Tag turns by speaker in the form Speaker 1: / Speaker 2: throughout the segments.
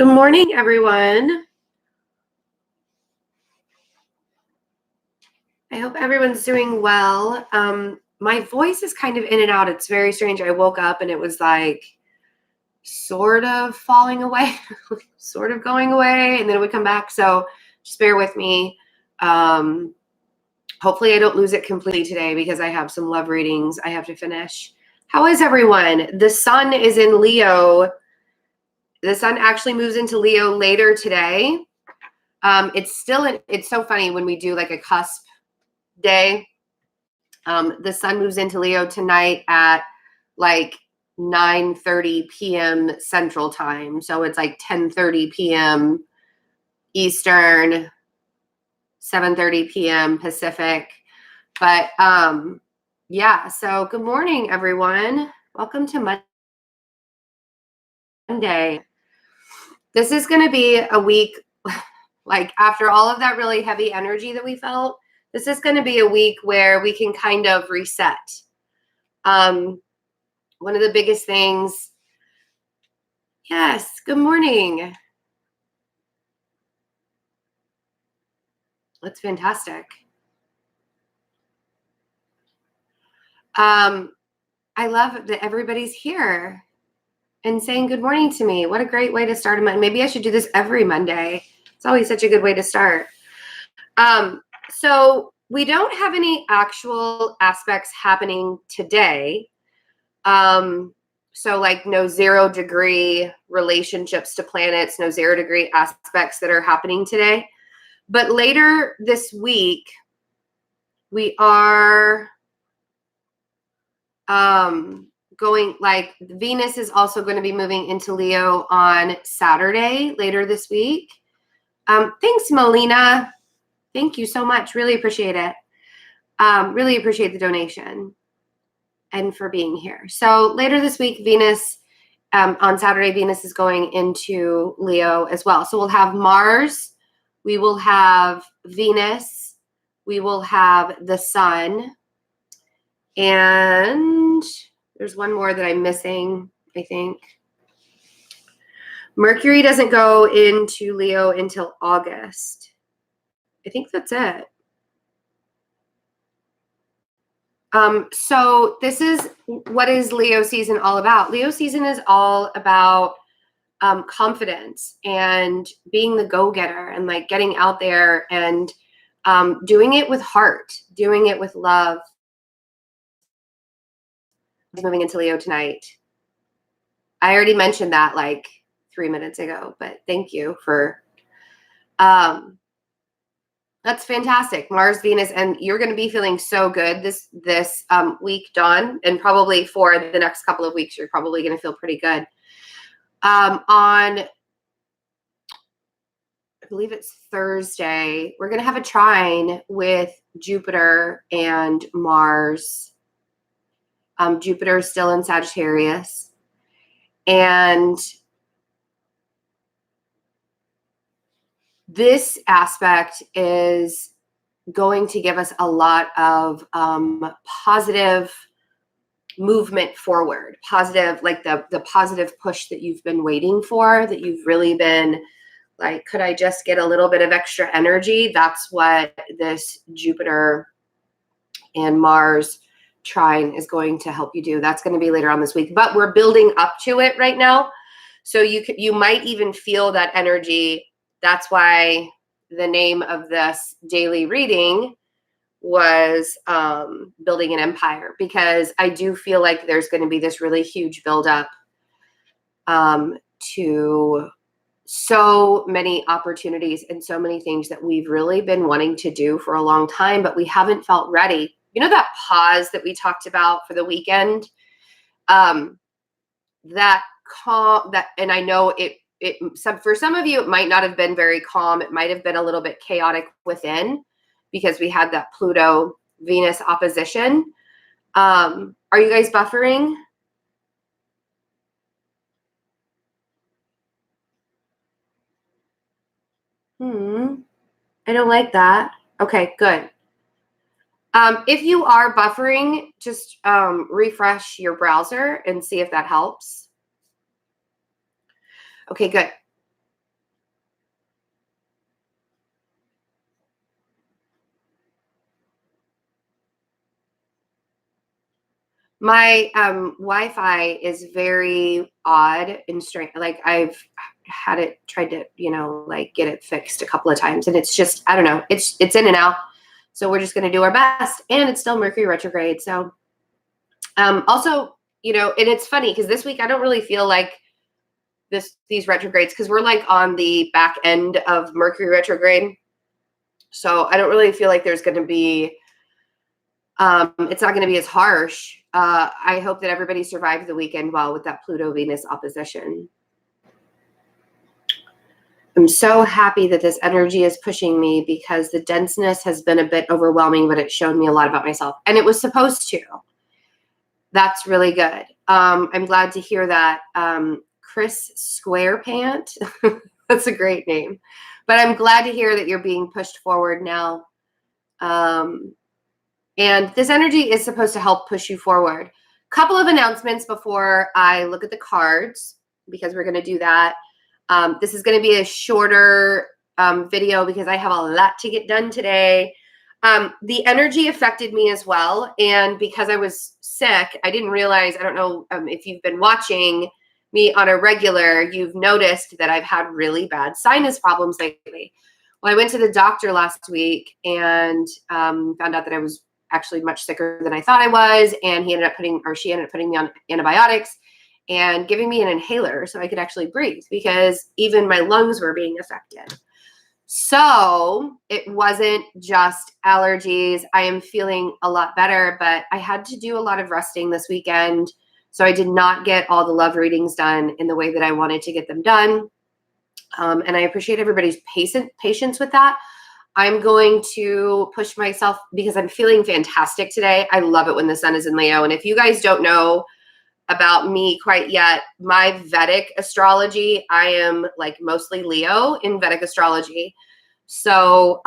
Speaker 1: Good morning, everyone. I hope everyone's doing well. My voice is kind of in and out. It's very strange. I woke up and it was like sort of falling away, sort of going away, and then it would come back. So just bear with me. Hopefully I don't lose it completely today because I have some love readings I have to finish. How is everyone? The sun is in Leo. The sun actually moves into Leo later today. It's so funny when we do like a cusp day. The sun moves into Leo tonight at like 9:30 p.m. Central Time. So it's like 10:30 p.m. Eastern, 7:30 p.m. Pacific. But yeah, so good morning, everyone. Welcome to Monday. This is going to be a week, like after all of that really heavy energy that we felt, this is going to be a week where we can kind of reset. One of the biggest things, yes, good morning. That's fantastic. I love that everybody's here and saying good morning to me. What a great way to start a Monday. Maybe I should do this every Monday. It's always such a good way to start. So we don't have any actual aspects happening today. So like no 0-degree relationships to planets, no 0-degree aspects that are happening today. But later this week, we are going, like Venus is also going to be moving into Leo on Saturday later this week. Thanks, Melina. Thank you so much. Really appreciate it. Really appreciate the donation and for being here. So later this week, Venus, on Saturday, Venus is going into Leo as well. So we'll have Mars, we will have Venus, we will have the sun, and there's one more that I'm missing, I think. Mercury doesn't go into Leo until August. I think that's it. So this is what is Leo season all about. Leo season is all about confidence and being the go-getter and like getting out there and doing it with heart, doing it with love. Moving into Leo tonight. I already mentioned that like 3 minutes ago, but thank you for that's fantastic. Mars, Venus, and you're going to be feeling so good this week, Dawn, and probably for the next couple of weeks, you're probably going to feel pretty good. On, I believe it's Thursday, we're going to have a trine with Jupiter and Mars. Jupiter is still in Sagittarius, and this aspect is going to give us a lot of positive movement forward, positive, like the positive push that you've been waiting for, that you've really been like, could I just get a little bit of extra energy? That's what this Jupiter and Mars trine is going to help you do. That's going to be later on this week, but we're building up to it right now. So you might even feel that energy. That's why the name of this daily reading was Building an Empire, because I do feel like there's going to be this really huge buildup to so many opportunities and so many things that we've really been wanting to do for a long time, but we haven't felt ready. You know, that pause that we talked about for the weekend, that calm, that, and I know for some of you, it might not have been very calm. It might have been a little bit chaotic within because we had that Pluto-Venus opposition. Are you guys buffering? I don't like that. Okay, good. If you are buffering, just refresh your browser and see if that helps. Okay, good. My Wi-Fi is very odd and strange. Like I've had it tried to, like get it fixed a couple of times, and it's just, I don't know, it's in and out. So we're just going to do our best, and it's still Mercury retrograde. So also, and it's funny because this week I don't really feel like these retrogrades, because we're like on the back end of Mercury retrograde. So I don't really feel like there's going to be it's not going to be as harsh. I hope that everybody survives the weekend well with that Pluto-Venus opposition. I'm so happy that this energy is pushing me, because the denseness has been a bit overwhelming, but it showed me a lot about myself. And it was supposed to. That's really good. I'm glad to hear that. Chris Squarepant. That's a great name. But I'm glad to hear that you're being pushed forward now. And this energy is supposed to help push you forward. Couple of announcements before I look at the cards, because we're going to do that. This is going to be a shorter video because I have a lot to get done today. The energy affected me as well. And because I was sick, I didn't realize, I don't know if you've been watching me on a regular, you've noticed that I've had really bad sinus problems lately. Well, I went to the doctor last week and found out that I was actually much sicker than I thought I was. And she ended up putting me on antibiotics and giving me an inhaler so I could actually breathe, because even my lungs were being affected. So it wasn't just allergies. I am feeling a lot better, but I had to do a lot of resting this weekend. So I did not get all the love readings done in the way that I wanted to get them done. And I appreciate everybody's patience with that. I'm going to push myself because I'm feeling fantastic today. I love it when the sun is in Leo. And if you guys don't know about me quite yet, my Vedic astrology, I am like mostly Leo in Vedic astrology. So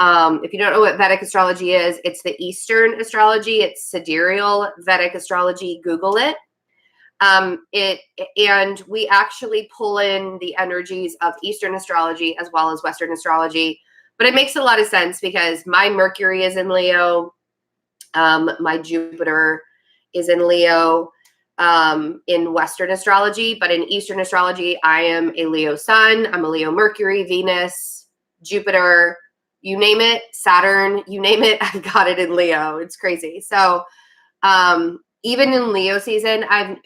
Speaker 1: if you don't know what Vedic astrology is, it's the Eastern astrology. It's sidereal Vedic astrology. Google it. And we actually pull in the energies of Eastern astrology as well as Western astrology. But it makes a lot of sense because my Mercury is in Leo. My Jupiter is in Leo in Western astrology. But in Eastern astrology, I am a Leo sun. I'm a Leo Mercury, Venus, Jupiter, you name it, Saturn, you name it, I've got it in Leo. It's crazy. So even in Leo season, I've,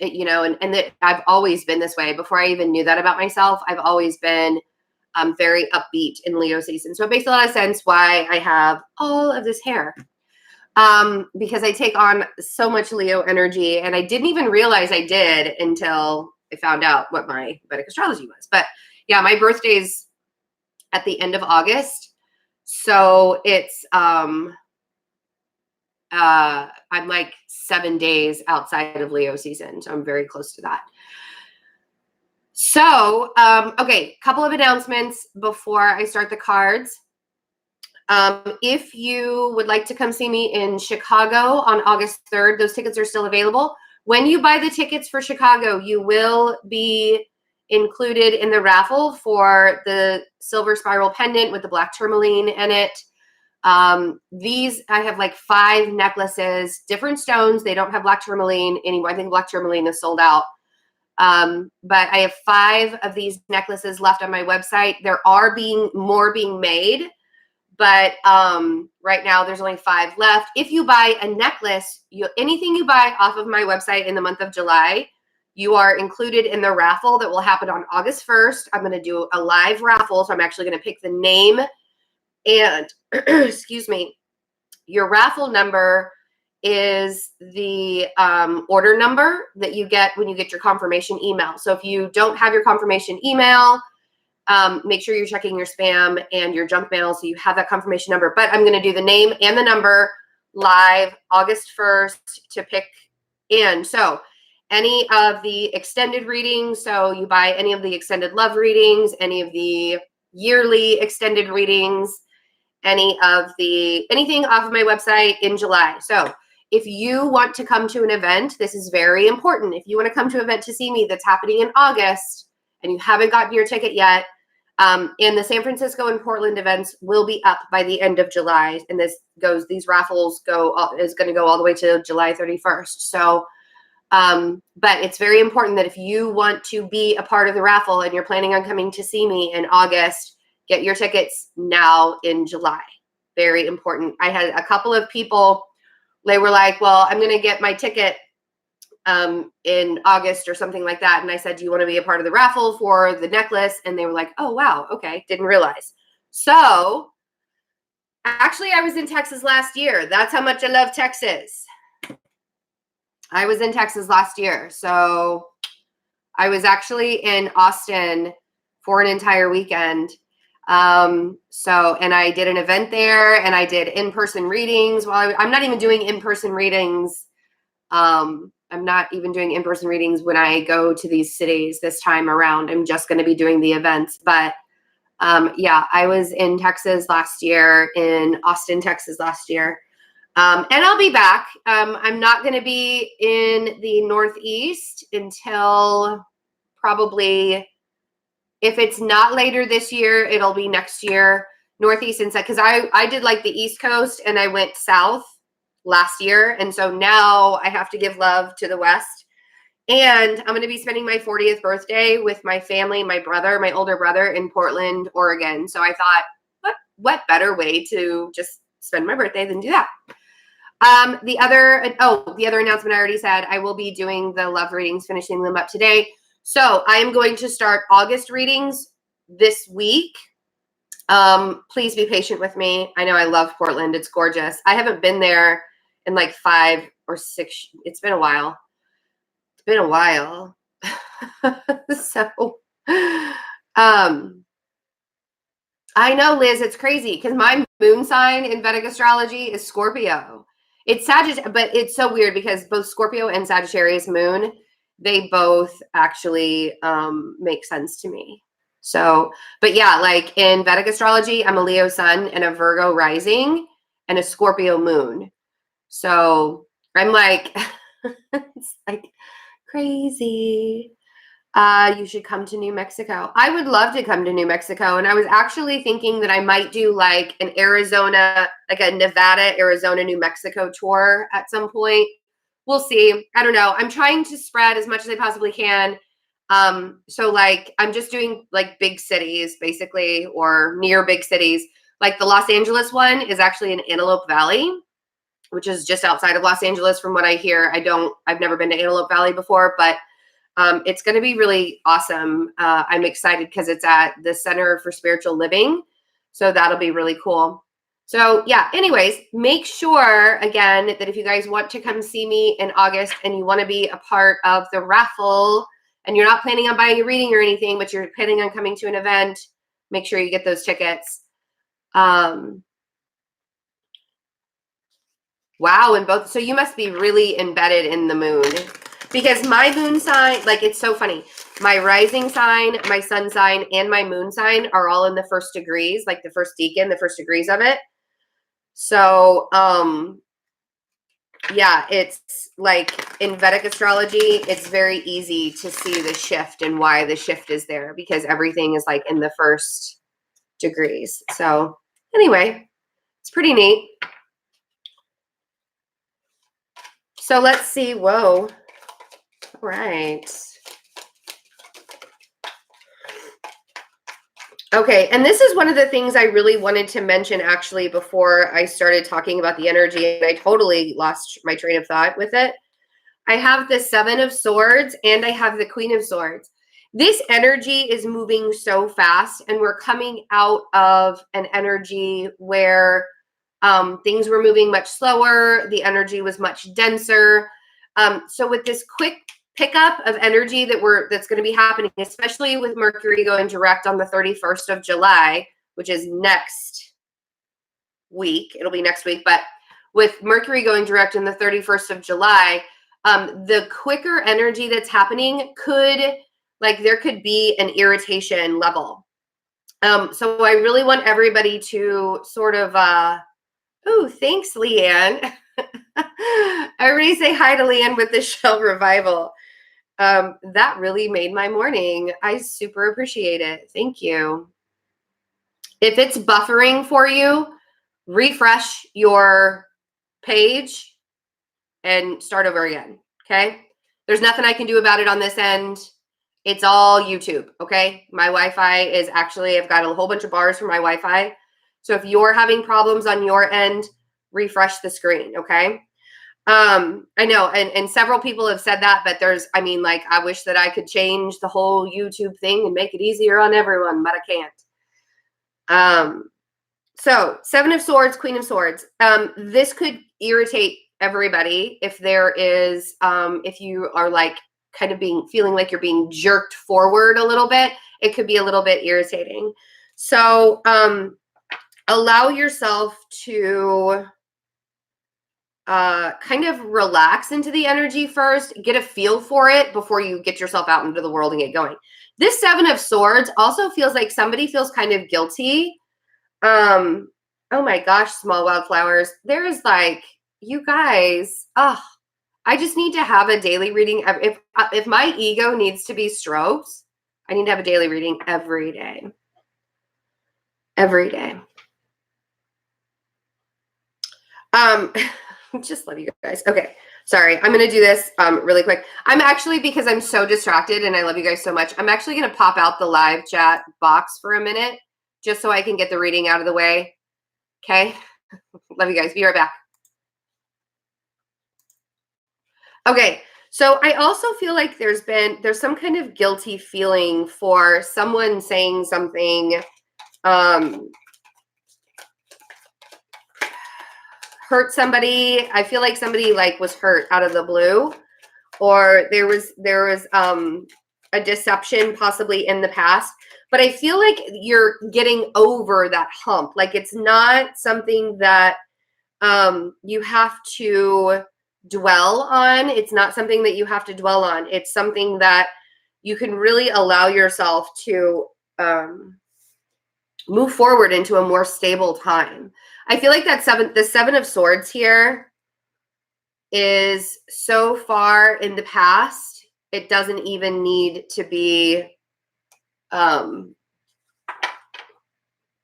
Speaker 1: I've always been this way. Before I even knew that about myself, I've always been very upbeat in Leo season. So it makes a lot of sense why I have all of this hair. Because I take on so much Leo energy, and I didn't even realize I did until I found out what my Vedic astrology was. But yeah, my birthday's at the end of August. So it's, I'm like 7 days outside of Leo season. So I'm very close to that. So, okay, couple of announcements before I start the cards. If you would like to come see me in Chicago on August 3rd, those tickets are still available. When you buy the tickets for Chicago, you will be included in the raffle for the silver spiral pendant with the black tourmaline in it. These, I have like 5 necklaces, different stones. They don't have black tourmaline anymore. I think black tourmaline is sold out. But I have 5 of these necklaces left on my website. There are more being made, but right now there's only 5 left. If you buy a necklace, anything you buy off of my website in the month of July, you are included in the raffle that will happen on August 1st. I'm going to do a live raffle. So I'm actually going to pick the name and, excuse me, your raffle number is the order number that you get when you get your confirmation email. So if you don't have your confirmation email, make sure you're checking your spam and your junk mail so you have that confirmation number. But I'm going to do the name and the number live August 1st to pick in. So any of the extended readings, so you buy any of the extended love readings, any of the yearly extended readings, anything off of my website in July. So if you want to come to an event, this is very important. If you want to come to an event to see me that's happening in August and you haven't gotten your ticket yet, and the San Francisco and Portland events will be up by the end of July. And these raffles is going to go all the way to July 31st. So But it's very important that if you want to be a part of the raffle and you're planning on coming to see me in August, get your tickets now in July. Very important. I had a couple of people, they were like, well, I'm going to get my ticket in August or something like that. And I said, do you want to be a part of the raffle for the necklace? And they were like, oh, wow. Okay. Didn't realize. So actually, I was in Texas last year. That's how much I love Texas. I was in Texas last year. So I was actually in Austin for an entire weekend. And I did an event there, and I did in-person readings. Well, I'm not even doing in-person readings. I'm not even doing in-person readings when I go to these cities this time around. I'm just going to be doing the events. But yeah, I was in Texas last year, in Austin, Texas last year. And I'll be back. I'm not going to be in the Northeast until probably, if it's not later this year, it'll be next year. Northeast and South, because I did like the East Coast and I went south last year. And so now I have to give love to the West. And I'm going to be spending my 40th birthday with my family, my brother, my older brother, in Portland, Oregon. So I thought, what better way to just spend my birthday than do that? The other announcement I already said, I will be doing the love readings, finishing them up today. So I am going to start August readings this week. Please be patient with me. I know I love Portland. It's gorgeous. I haven't been there in like 5 or 6. It's been a while. So, I know, Liz, it's crazy because my moon sign in Vedic astrology is Scorpio. It's Sagittarius, but it's so weird because both Scorpio and Sagittarius moon, they both actually make sense to me. So, but yeah, like in Vedic astrology, I'm a Leo sun and a Virgo rising and a Scorpio moon. So I'm like, it's like crazy. You should come to New Mexico. I would love to come to New Mexico. And I was actually thinking that I might do like an Arizona, like a Nevada, Arizona, New Mexico tour at some point. We'll see. I don't know. I'm trying to spread as much as I possibly can. So like I'm just doing like big cities basically, or near big cities. Like the Los Angeles one is actually in Antelope Valley, which is just outside of Los Angeles from what I hear. I've never been to Antelope Valley before, but it's going to be really awesome. I'm excited because it's at the Center for Spiritual Living. So that'll be really cool. So yeah, anyways, make sure again that if you guys want to come see me in August and you want to be a part of the raffle and you're not planning on buying a reading or anything, but you're planning on coming to an event, make sure you get those tickets. Wow. And both. So you must be really embedded in the moon. Because my moon sign, like it's so funny. My rising sign, my sun sign, and my moon sign are all in the first degrees, like the first decan, the first degrees of it. So, yeah, it's like in Vedic astrology, it's very easy to see the shift and why the shift is there because everything is like in the first degrees. So anyway, it's pretty neat. So let's see. Whoa. All right. Okay, and this is one of the things I really wanted to mention actually before I started talking about the energy, and I totally lost my train of thought with it. I have the 7 of Swords and I have the Queen of Swords. This energy is moving so fast, and we're coming out of an energy where things were moving much slower. The energy was much denser. So with this quick pickup of energy that's going to be happening, especially with Mercury going direct on the 31st of July, which is next week. It'll be next week, but with Mercury going direct on the 31st of July, the quicker energy that's happening there could be an irritation level. So I really want everybody to sort of, oh, thanks, Leanne. Everybody say hi to Leanne with the Shell Revival. That really made my morning. I super appreciate it. Thank you. If it's buffering for you, refresh your page and start over again. Okay. There's nothing I can do about it on this end. It's all YouTube, okay? My Wi-Fi is actually, I've got a whole bunch of bars for my Wi-Fi. So if you're having problems on your end, refresh the screen, okay? I know, and several people have said that, but there's, I mean, like, I wish that I could change the whole YouTube thing and make it easier on everyone, but I can't. So 7 of Swords, Queen of Swords. This could irritate everybody if there is, if you are like kind of feeling like you're being jerked forward a little bit, it could be a little bit irritating. So allow yourself to kind of relax into the energy first, get a feel for it before you get yourself out into the world and get going. This 7 of Swords also feels like somebody feels kind of guilty. Oh my gosh, small wildflowers. There is like, you guys, I just need to have a daily reading. If my ego needs to be stroked, I need to have a daily reading every day. Every day. Just love you guys. Okay. Sorry. I'm going to do this really quick. I'm actually, because I'm so distracted and I love you guys so much, I'm actually going to pop out the live chat box for a minute just so I can get the reading out of the way. Okay. Love you guys. Be right back. Okay. So I also feel like there's some kind of guilty feeling for someone saying something, hurt somebody. I feel like somebody like was hurt out of the blue, or there was a deception possibly in the past, but I feel like you're getting over that hump. Like it's not something that you have to dwell on. It's not something that you have to dwell on. It's something that you can really allow yourself to move forward into a more stable time. I feel like the 7 of Swords here is so far in the past, it doesn't even need to be,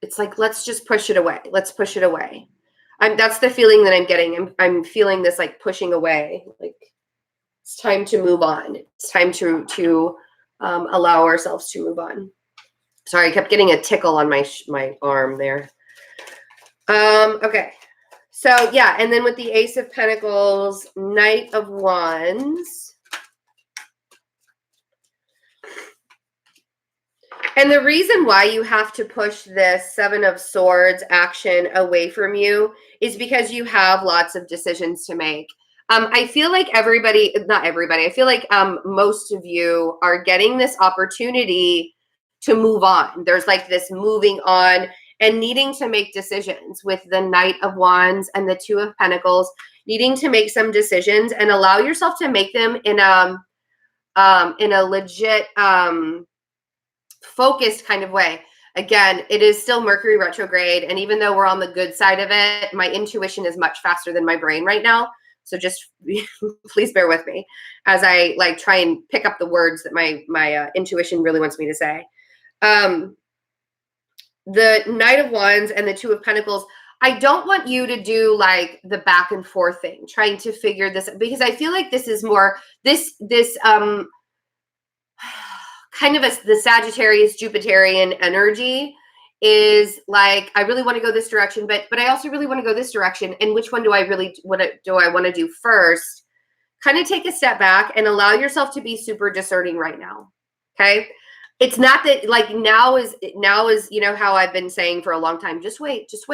Speaker 1: it's like, let's just push it away. Let's push it away. That's the feeling that I'm getting. I'm feeling this like pushing away. Like it's time to move on. It's time to allow ourselves to move on. Sorry, I kept getting a tickle on my arm there. Okay. So yeah, and then with the Ace of Pentacles, Knight of Wands. And the reason why you have to push this 7 of Swords action away from you is because you have lots of decisions to make. I feel like not everybody, I feel like most of you are getting this opportunity to move on. There's like this moving on and needing to make decisions with the Knight of Wands and the 2 of Pentacles, needing to make some decisions and allow yourself to make them in a legit, focused kind of way. Again, it is still Mercury retrograde. And even though we're on the good side of it, my intuition is much faster than my brain right now. So just please bear with me as I like try and pick up the words that my intuition really wants me to say. The Knight of Wands and the 2 of Pentacles, I don't want you to do like the back and forth thing, trying to figure this, because I feel like this is more this kind of the Sagittarius Jupiterian energy is like, I really want to go this direction, but I also really want to go this direction. And which one do I really want to do first? Kind of take a step back and allow yourself to be super discerning right now. Okay. It's not that like now is, you know, how I've been saying for a long time, just wait, just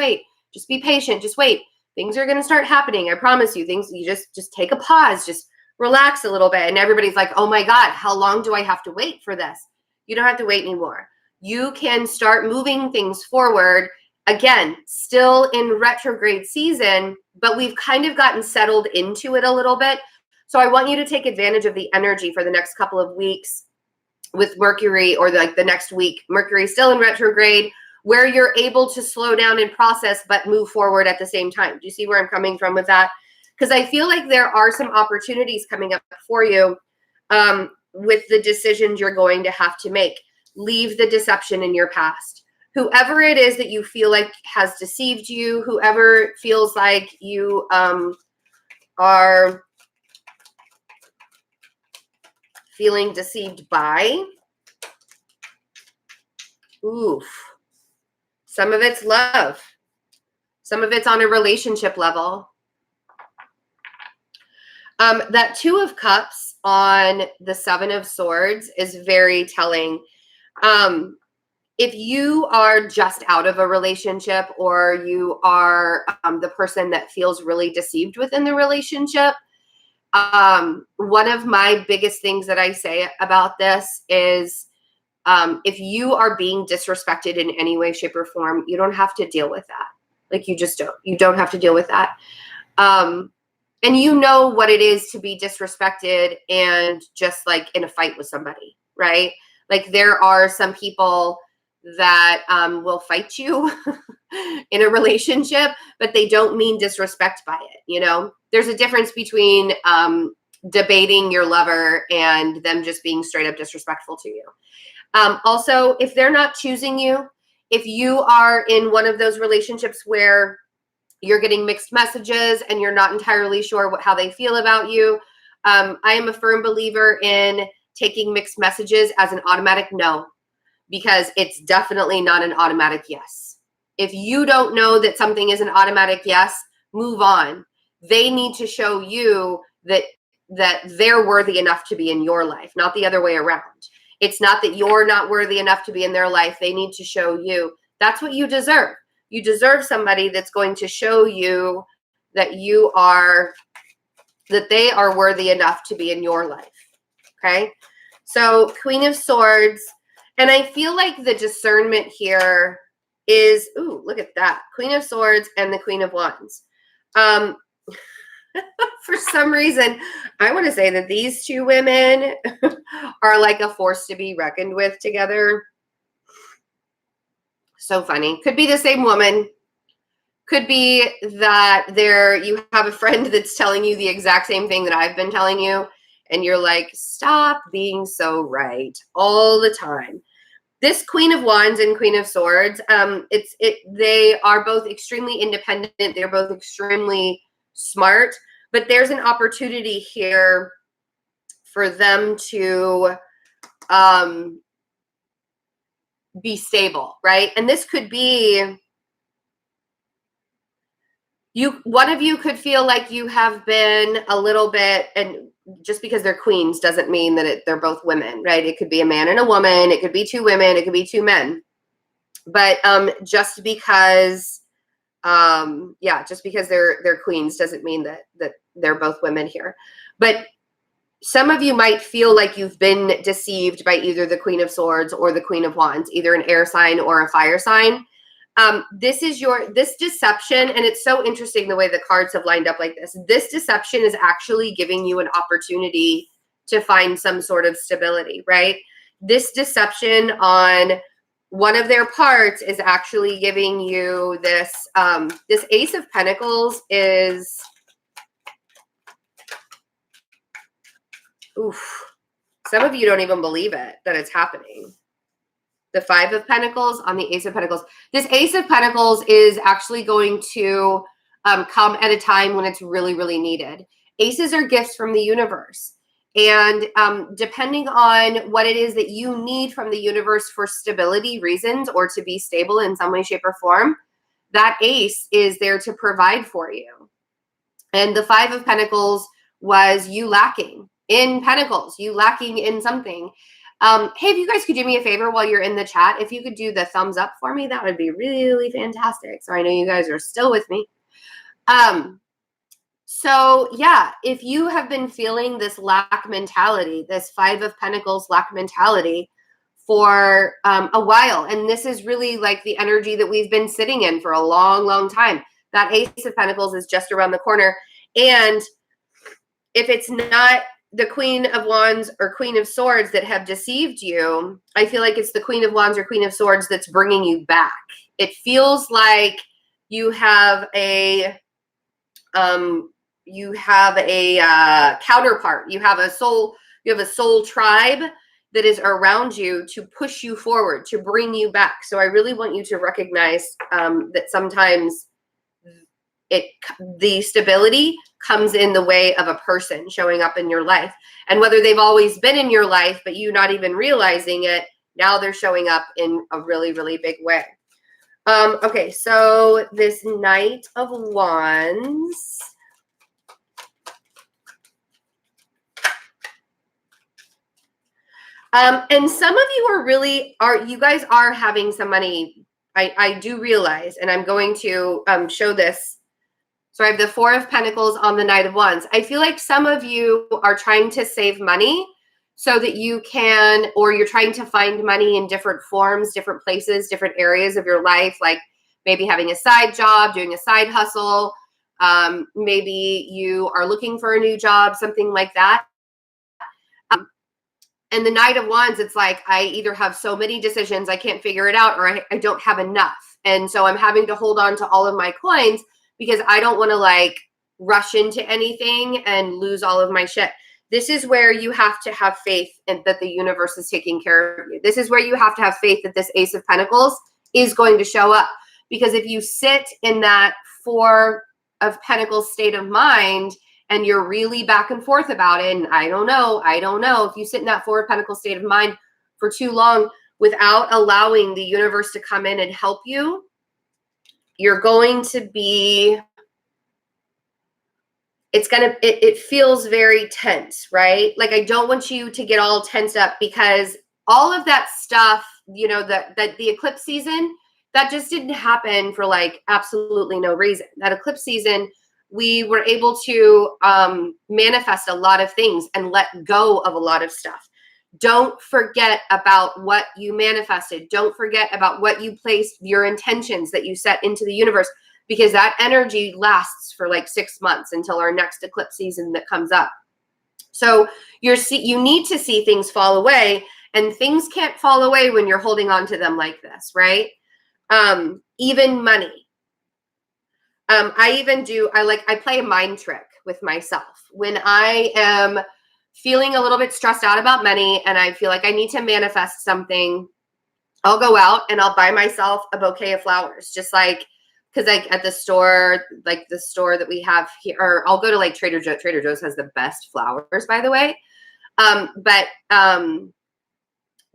Speaker 1: be patient, just wait. Things are going to start happening. I promise you things, you just take a pause, just relax a little bit. And everybody's like, oh my God, how long do I have to wait for this? You don't have to wait anymore. You can start moving things forward. Again, still in retrograde season, but we've kind of gotten settled into it a little bit. So I want you to take advantage of the energy for the next couple of weeks with Mercury, or like the next week, Mercury still in retrograde, where you're able to slow down and process, but move forward at the same time. Do you see where I'm coming from with that? Because I feel like there are some opportunities coming up for you with the decisions you're going to have to make. Leave the deception in your past. Whoever it is that you feel like has deceived you, whoever feels like you are feeling deceived by. Oof. Some of it's love. Some of it's on a relationship level. That Two of Cups on the Seven of Swords is very telling. If you are just out of a relationship, or you are the person that feels really deceived within the relationship, one of my biggest things that I say about this is, if you are being disrespected in any way, shape, or form, you don't have to deal with that. Like, you just don't. You don't have to deal with that. And you know what it is to be disrespected and just like in a fight with somebody, right? Like, there are some people that will fight you in a relationship, but they don't mean disrespect by it. You know, there's a difference between debating your lover and them just being straight up disrespectful to you. Also, if they're not choosing you, if you are in one of those relationships where you're getting mixed messages and you're not entirely sure how they feel about you, I am a firm believer in taking mixed messages as an automatic no, because it's definitely not an automatic yes. If you don't know that something is an automatic yes, move on. They need to show you that they're worthy enough to be in your life, not the other way around. It's not that you're not worthy enough to be in their life. They need to show you. That's what you deserve. You deserve somebody that's going to show you that they are worthy enough to be in your life. Okay? So, Queen of Swords. And I feel like the discernment here is, ooh, look at that. Queen of Swords and the Queen of Wands. For some reason, I want to say that these two women are like a force to be reckoned with together. So funny. Could be the same woman. Could be that you have a friend that's telling you the exact same thing that I've been telling you, and you're like, stop being so right all the time. This Queen of Wands and Queen of Swords, they are both extremely independent. They're both extremely smart, but there's an opportunity here for them to be stable, right? And this could be one of you could feel like you have been a little bit, and just because they're queens doesn't mean that they're both women, right? It could be a man and a woman. It could be two women. It could be two men. But just because, just because they're queens doesn't mean that they're both women here. But some of you might feel like you've been deceived by either the Queen of Swords or the Queen of Wands, either an air sign or a fire sign. This deception, and it's so interesting the way the cards have lined up like this. This deception is actually giving you an opportunity to find some sort of stability, right? This deception on one of their parts is actually giving you this, this Ace of Pentacles is, oof, some of you don't even believe it, that it's happening. The Five of Pentacles on the Ace of Pentacles. This Ace of Pentacles is actually going to come at a time when it's really, really needed. Aces are gifts from the universe. And depending on what it is that you need from the universe for stability reasons, or to be stable in some way, shape, or form, that ace is there to provide for you. And the Five of Pentacles was you lacking in Pentacles, you lacking in something. Hey, if you guys could do me a favor while you're in the chat, if you could do the thumbs up for me, that would be really fantastic. So I know you guys are still with me. So yeah, if you have been feeling this lack mentality, this Five of Pentacles lack mentality for a while, and this is really like the energy that we've been sitting in for a long time. That Ace of Pentacles is just around the corner. And if it's not the Queen of Wands or Queen of Swords that have deceived you, I feel like it's the Queen of Wands or Queen of Swords that's bringing you back. It feels like you have a counterpart. You have a soul tribe that is around you to push you forward, to bring you back. So I really want you to recognize that sometimes the stability comes in the way of a person showing up in your life. And whether they've always been in your life, but you not even realizing it, now they're showing up in a really, really big way. Okay, so this Knight of Wands. And some of you you guys are having some money. I do realize, and I'm going to show this. So I have the Four of Pentacles on the Knight of Wands. I feel like some of you are trying to save money so that you can, or you're trying to find money in different forms, different places, different areas of your life, like maybe having a side job, doing a side hustle. Maybe you are looking for a new job, something like that. And the Knight of Wands, it's like, I either have so many decisions, I can't figure it out, or I don't have enough. And so I'm having to hold on to all of my coins because I don't want to like rush into anything and lose all of my shit. This is where you have to have faith in that the universe is taking care of you. This is where you have to have faith that this Ace of Pentacles is going to show up. Because if you sit in that Four of Pentacles state of mind, and you're really back and forth about it, and I don't know. If you sit in that Four of Pentacles state of mind for too long without allowing the universe to come in and help you, you're going to be, it feels very tense, right? Like, I don't want you to get all tensed up because all of that stuff, you know, that the eclipse season, that just didn't happen for like absolutely no reason. That eclipse season, we were able to manifest a lot of things and let go of a lot of stuff. Don't forget about what you manifested. Don't forget about what you placed, your intentions that you set into the universe, because that energy lasts for like 6 months until our next eclipse season that comes up. So you need to see things fall away, and things can't fall away when you're holding on to them like this, right? Even money. I play a mind trick with myself. When I am feeling a little bit stressed out about money and I feel like I need to manifest something, I'll go out and I'll buy myself a bouquet of flowers, just like, because like at the store, like the store that we have here, or I'll go to like Trader Joe's. Trader Joe's has the best flowers, by the way.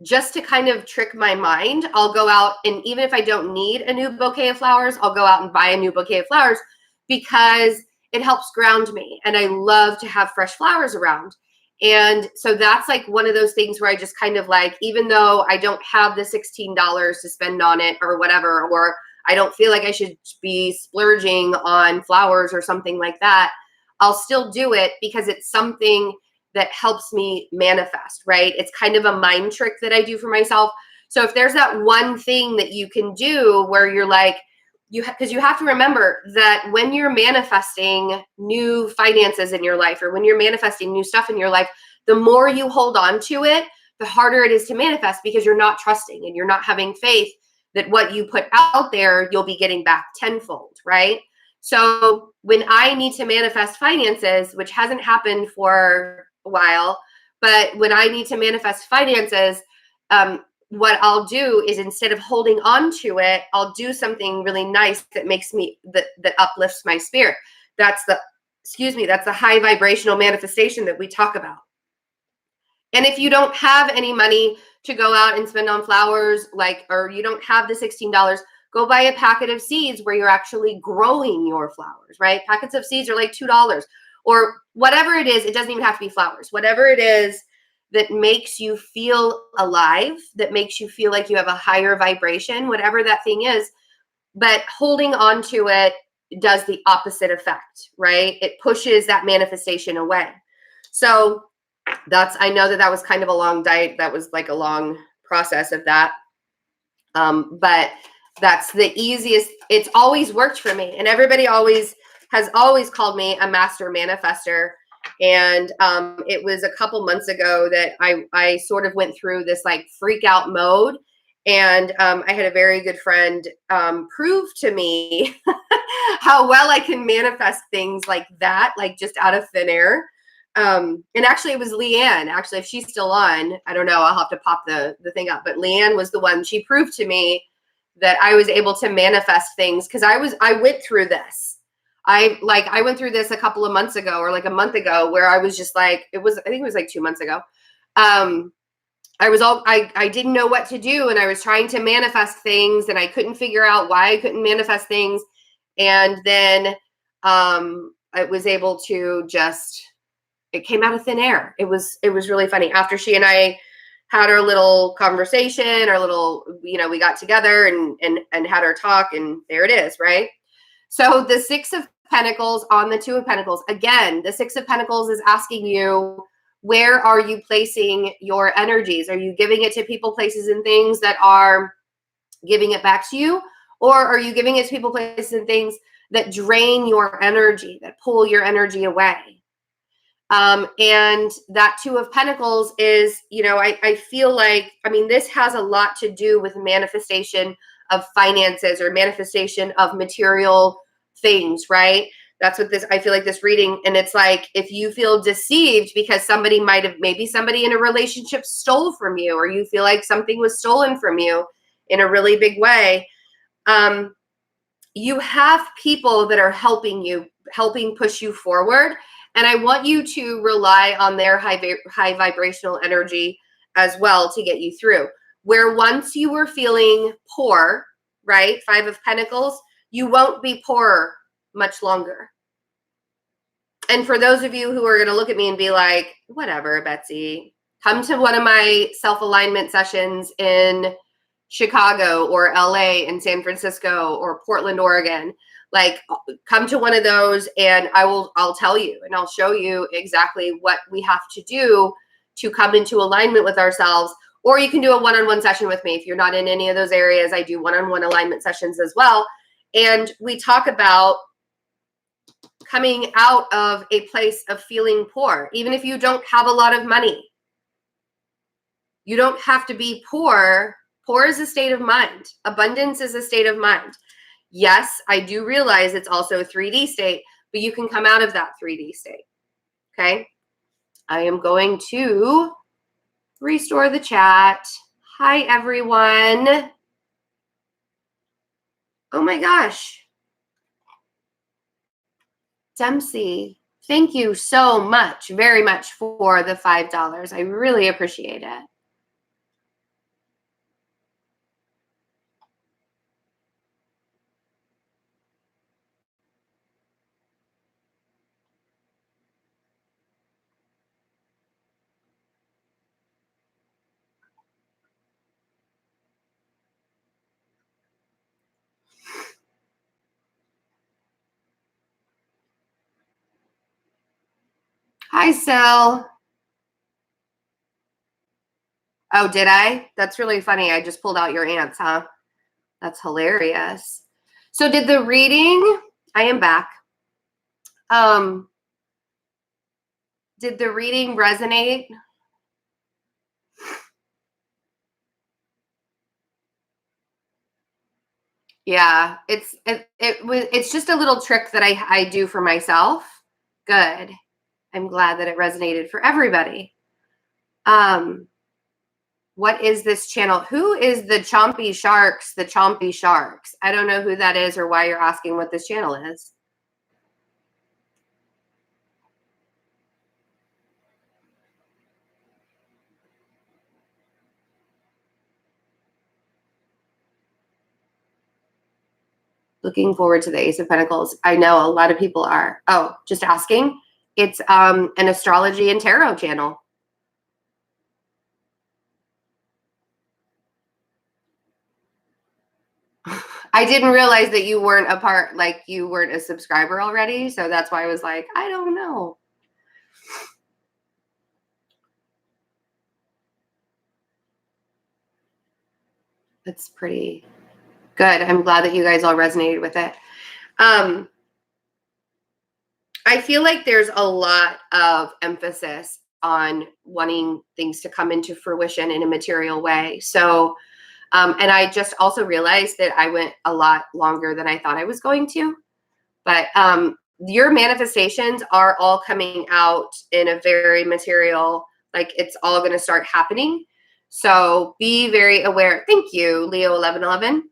Speaker 1: Just to kind of trick my mind, I'll go out, and even if I don't need a new bouquet of flowers, I'll go out and buy a new bouquet of flowers because it helps ground me. And I love to have fresh flowers around. And so that's like one of those things where I just kind of like, even though I don't have the $16 to spend on it or whatever, or I don't feel like I should be splurging on flowers or something like that, I'll still do it because it's something that helps me manifest, right? It's kind of a mind trick that I do for myself. So if there's that one thing that you can do where you're like, because you have to remember that when you're manifesting new finances in your life, or when you're manifesting new stuff in your life, the more you hold on to it, the harder it is to manifest, because you're not trusting and you're not having faith that what you put out there, you'll be getting back tenfold, right? So when I need to manifest finances, which hasn't happened for a while, but when I need to manifest finances, what I'll do is, instead of holding on to it, I'll do something really nice that makes me, that uplifts my spirit. That's the high vibrational manifestation that we talk about. And if you don't have any money to go out and spend on flowers, or you don't have the $16, go buy a packet of seeds where you're actually growing your flowers, right? Packets of seeds are like $2 or whatever it is. It doesn't even have to be flowers. Whatever it is that makes you feel alive, that makes you feel like you have a higher vibration, whatever that thing is. But holding on to it does the opposite effect, right? It pushes that manifestation away. So I know that was kind of a long diet. That was like a long process of that. But that's the easiest. It's always worked for me. And everybody has always called me a master manifester. And it was a couple months ago that I sort of went through this like freak out mode. And I had a very good friend prove to me how well I can manifest things like that, like just out of thin air. And actually it was Leanne. Actually, if she's still on, I don't know, I'll have to pop the thing up. But Leanne was the one. She proved to me that I was able to manifest things, because I went through this. I went through this a couple of months ago, or like a month ago, where I was just like, I think it was like 2 months ago. I didn't know what to do, and I was trying to manifest things, and I couldn't figure out why I couldn't manifest things. And then I was able to just, it came out of thin air. It was really funny. After she and I had our little conversation, our little, we got together and had our talk, and there it is, right? So the Six of Pentacles on the Two of Pentacles. Again, the Six of Pentacles is asking you, where are you placing your energies? Are you giving it to people, places, and things that are giving it back to you? Or are you giving it to people, places, and things that drain your energy, that pull your energy away? And that Two of Pentacles is, I feel like, this has a lot to do with manifestation of finances or manifestation of material things, right? That's what I feel like this reading, and it's like, if you feel deceived because maybe somebody in a relationship stole from you, or you feel like something was stolen from you in a really big way, you have people that are helping push you forward. And I want you to rely on their high vibrational energy as well to get you through. Where once you were feeling poor, right? Five of Pentacles, you won't be poor much longer. And for those of you who are going to look at me and be like, whatever, Betsy, come to one of my self-alignment sessions in Chicago or LA and San Francisco or Portland, Oregon. Like, come to one of those, and I'll tell you, and I'll show you exactly what we have to do to come into alignment with ourselves. Or you can do a one-on-one session with me. If you're not in any of those areas, I do one-on-one alignment sessions as well. And we talk about coming out of a place of feeling poor. Even if you don't have a lot of money, you don't have to be poor. Poor is a state of mind. Abundance is a state of mind. Yes, I do realize it's also a 3D state, but you can come out of that 3D state. Okay. I am going to restore the chat. Hi, everyone. Oh my gosh. Dempsey, thank you so much, very much, for the $5. I really appreciate it. Hi, Sil. Oh, did I? That's really funny. I just pulled out your ants, huh? That's hilarious. So did the reading, I am back. Did the reading resonate? Yeah, it's just a little trick that I do for myself. Good. I'm glad that it resonated for everybody. What is this channel? Who is the Chompy Sharks? The Chompy Sharks. I don't know who that is or why you're asking what this channel is. Looking forward to the Ace of Pentacles. I know a lot of people are. Oh, just asking. It's an astrology and tarot channel. I didn't realize that you weren't a part, like you weren't a subscriber already. So that's why I was like, I don't know. It's pretty good. I'm glad that you guys all resonated with it. I feel like there's a lot of emphasis on wanting things to come into fruition in a material way. So, and I just also realized that I went a lot longer than I thought I was going to. But your manifestations are all coming out in a very material, like it's all going to start happening. So be very aware. Thank you, Leo 1111.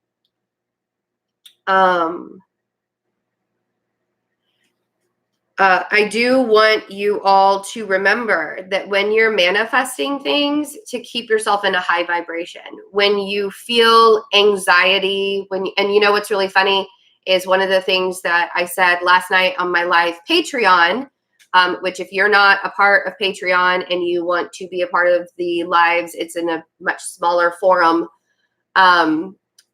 Speaker 1: I do want you all to remember that when you're manifesting things, to keep yourself in a high vibration. When you feel anxiety, and you know what's really funny is one of the things that I said last night on my live Patreon, which if you're not a part of Patreon and you want to be a part of the lives, it's in a much smaller forum.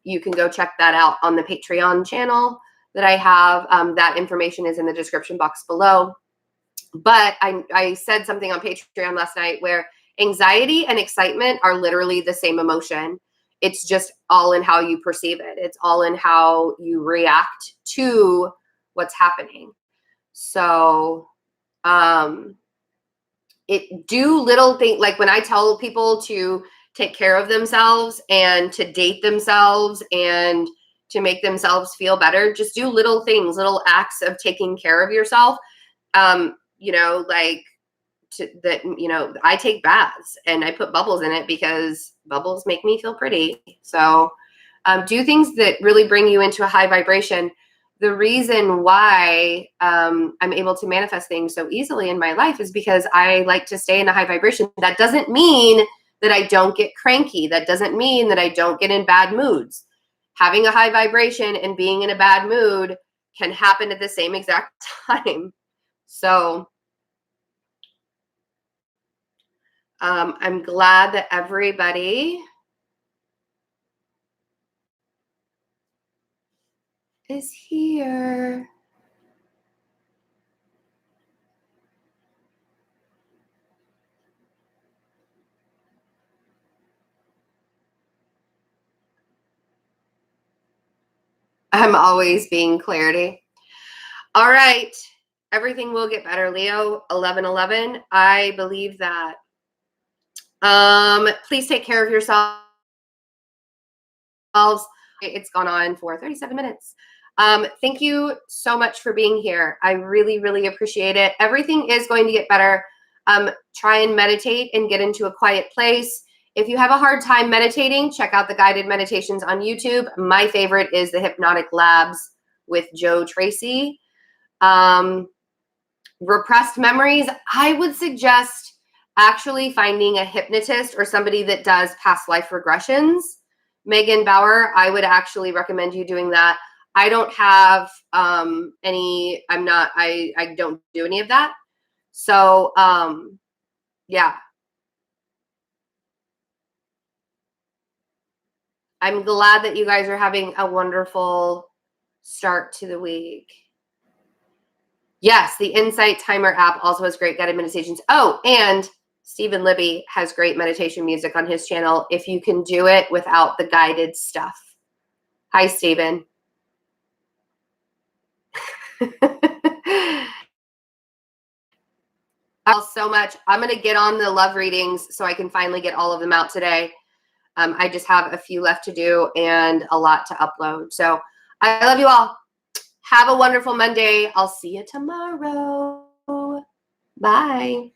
Speaker 1: You can go check that out on the Patreon channel that I have. That information is in the description box below. But I said something on Patreon last night where anxiety and excitement are literally the same emotion. It's just all in how you perceive it. It's all in how you react to what's happening. So it do little things, like when I tell people to take care of themselves and to date themselves and to make themselves feel better, just do little things, little acts of taking care of yourself. Like I take baths and I put bubbles in it because bubbles make me feel pretty. So do things that really bring you into a high vibration. The reason why I'm able to manifest things so easily in my life is because I like to stay in a high vibration. That doesn't mean that I don't get cranky. That doesn't mean that I don't get in bad moods. Having a high vibration and being in a bad mood can happen at the same exact time. So I'm glad that everybody is here. I'm always being clarity. All right. Everything will get better, Leo. 11/11. I believe that. Please take care of yourselves. It's gone on for 37 minutes. Thank you so much for being here. I really, really appreciate it. Everything is going to get better. Try and meditate and get into a quiet place. If you have a hard time meditating, check out the guided meditations on YouTube. My favorite is the Hypnotic Labs with Joe Tracy. Repressed memories, I would suggest actually finding a hypnotist or somebody that does past life regressions. Megan Bauer, I would actually recommend you doing that. I don't have I don't do any of that. So yeah. I'm glad that you guys are having a wonderful start to the week. Yes, the Insight Timer app also has great guided meditations. Oh, and Stephen Libby has great meditation music on his channel if you can do it without the guided stuff. Hi, Stephen. So much. I'm going to get on the love readings so I can finally get all of them out today. I just have a few left to do and a lot to upload. So I love you all. Have a wonderful Monday. I'll see you tomorrow. Bye.